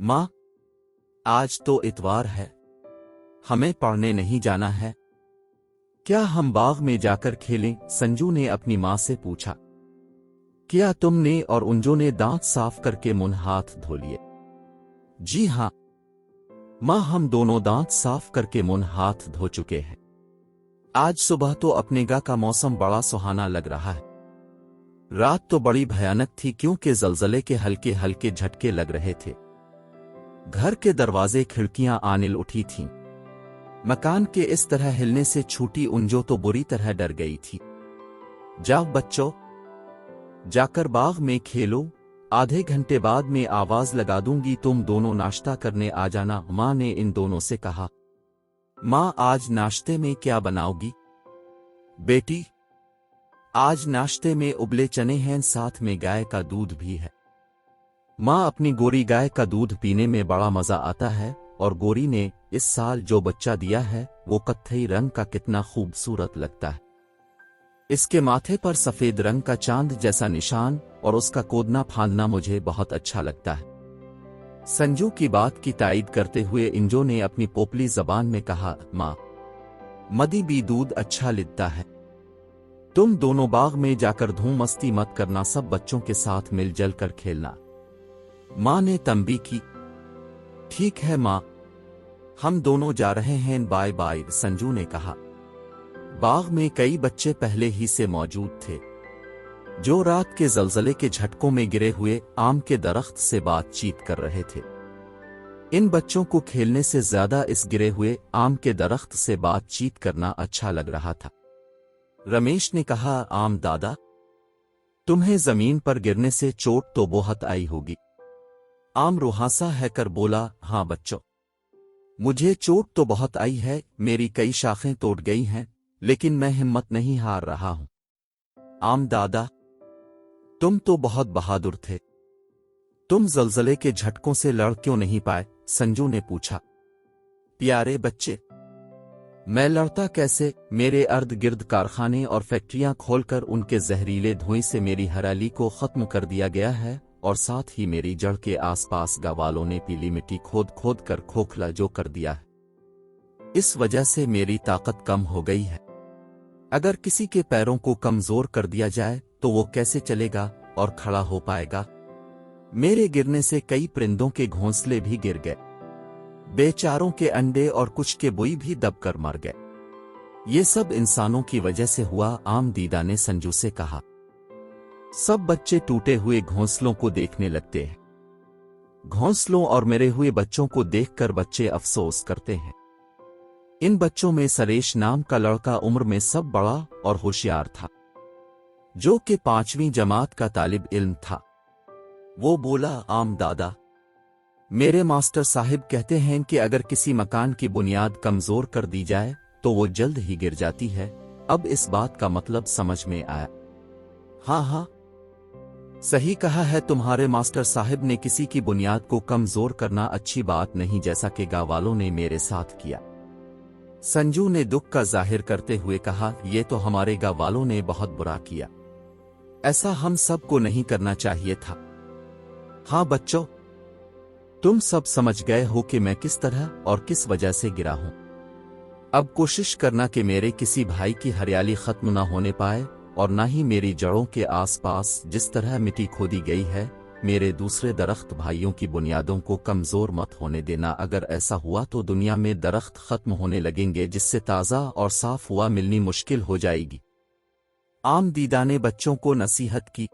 माँ, आज तो इतवार है, हमें पढ़ने नहीं जाना है। क्या हम बाग में जाकर खेलें? संजू ने अपनी माँ से पूछा। क्या तुमने और उंजो ने दांत साफ करके मुंह हाथ धो लिए? जी हाँ माँ, हम दोनों दांत साफ करके मुंह हाथ धो चुके हैं। आज सुबह तो अपने गांव का मौसम बड़ा सुहाना लग रहा है। रात तो बड़ी भयानक थी क्योंकि जलजले के हल्के हल्के झटके लग रहे थे। घर के दरवाजे खिड़कियां आनिल उठी थीं। मकान के इस तरह हिलने से छूटी उंजो तो बुरी तरह डर गई थी। जाओ बच्चों, जाकर बाग में खेलो, आधे घंटे बाद में आवाज लगा दूंगी, तुम दोनों नाश्ता करने आ जाना। माँ ने इन दोनों से कहा। माँ, आज नाश्ते में क्या बनाओगी? बेटी, आज नाश्ते में उबले चने हैं, साथ में गाय का दूध भी है। माँ, अपनी गोरी गाय का दूध पीने में बड़ा मजा आता है, और गोरी ने इस साल जो बच्चा दिया है वो कत्थई रंग का कितना खूबसूरत लगता है। इसके माथे पर सफेद रंग का चांद जैसा निशान और उसका कोदना फांदना मुझे बहुत अच्छा लगता है। संजू की बात की तायीद करते हुए इंजो ने अपनी पोपली जबान में कहा। माँ, मदी भी दूध अच्छा लिखता है। तुम दोनों बाग में जाकर धूम मस्ती मत करना, सब बच्चों के साथ मिलजुल कर खेलना। माँ ने तंबी की। ठीक है माँ, हम दोनों जा रहे हैं, बाय बाय, संजू ने कहा। बाग में कई बच्चे पहले ही से मौजूद थे, जो रात के जलजले के झटकों में गिरे हुए आम के दरख्त से बातचीत कर रहे थे। इन बच्चों को खेलने से ज्यादा इस गिरे हुए आम के दरख्त से बातचीत करना अच्छा लग रहा था। रमेश ने कहा, आम दादा, तुम्हें जमीन पर गिरने से चोट तो बहुत आई होगी। आम रुहासा है कर बोला, हाँ बच्चों, मुझे चोट तो बहुत आई है, मेरी कई शाखें टूट गई हैं, लेकिन मैं हिम्मत नहीं हार रहा हूं। आम दादा, तुम तो बहुत बहादुर थे, तुम जलजले के झटकों से लड़ क्यों नहीं पाए? संजू ने पूछा। प्यारे बच्चे, मैं लड़ता कैसे? मेरे अर्ध गिर्द कारखाने और फैक्ट्रियां खोलकर उनके जहरीले धुएं से मेरी हरियाली को खत्म कर दिया गया है, और साथ ही मेरी जड़ के आसपास गांव वालों ने पीली मिट्टी खोद खोद कर खोखला जो कर दिया है। इस वजह से मेरी ताकत कम हो गई है। अगर किसी के पैरों को कमजोर कर दिया जाए तो वो कैसे चलेगा और खड़ा हो पाएगा? मेरे गिरने से कई परिंदों के घोंसले भी गिर गए, बेचारों के अंडे और कुछ के बुई भी दबकर मर गए। ये सब इंसानों की वजह से हुआ, आम दीदा ने संजू से कहा। सब बच्चे टूटे हुए घोंसलों को देखने लगते हैं। घोंसलों और मरे हुए बच्चों को देखकर बच्चे अफसोस करते हैं। इन बच्चों में सरेश नाम का लड़का उम्र में सब बड़ा और होशियार था, जो कि 5वीं जमात का तालिब इल्म था। वो बोला, आम दादा, मेरे मास्टर साहिब कहते हैं कि अगर किसी मकान की बुनियाद कमजोर कर दी जाए तो वो जल्द ही गिर जाती है। अब इस बात का मतलब समझ में आया। हाँ हाँ, सही कहा है तुम्हारे मास्टर साहिब ने, किसी की बुनियाद को कमजोर करना अच्छी बात नहीं, जैसा कि गांव वालों ने मेरे साथ किया। संजू ने दुख का जाहिर करते हुए कहा, यह तो हमारे गांव वालों ने बहुत बुरा किया, ऐसा हम सबको नहीं करना चाहिए था। हाँ बच्चों, तुम सब समझ गए हो कि मैं किस तरह और किस वजह से गिरा हूं। अब कोशिश करना कि मेरे किसी भाई की हरियाली खत्म ना होने पाए, और ना ही मेरी जड़ों के आसपास जिस तरह मिट्टी खोदी गई है, मेरे दूसरे दरख्त भाइयों की बुनियादों को कमजोर मत होने देना। अगर ऐसा हुआ तो दुनिया में दरख्त खत्म होने लगेंगे, जिससे ताज़ा और साफ हवा मिलनी मुश्किल हो जाएगी। आम दीदा ने बच्चों को नसीहत की।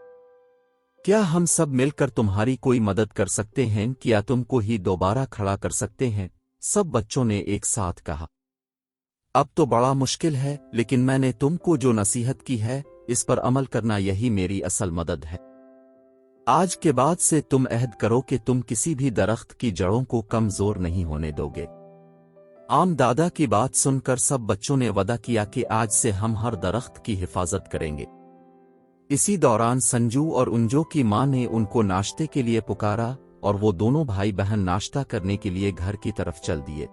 क्या हम सब मिलकर तुम्हारी कोई मदद कर सकते हैं? क्या तुमको ही दोबारा खड़ा कर सकते हैं? सब बच्चों ने एक साथ कहा। अब तो बड़ा मुश्किल है, लेकिन मैंने तुमको जो नसीहत की है इस पर अमल करना, यही मेरी असल मदद है। आज के बाद से तुम अहद करो कि तुम किसी भी दरख्त की जड़ों को कमजोर नहीं होने दोगे। आम दादा की बात सुनकर सब बच्चों ने वादा किया कि आज से हम हर दरख्त की हिफाजत करेंगे। इसी दौरान संजू और उंजो की मां ने उनको नाश्ते के लिए पुकारा, और वो दोनों भाई बहन नाश्ता करने के लिए घर की तरफ चल दिए।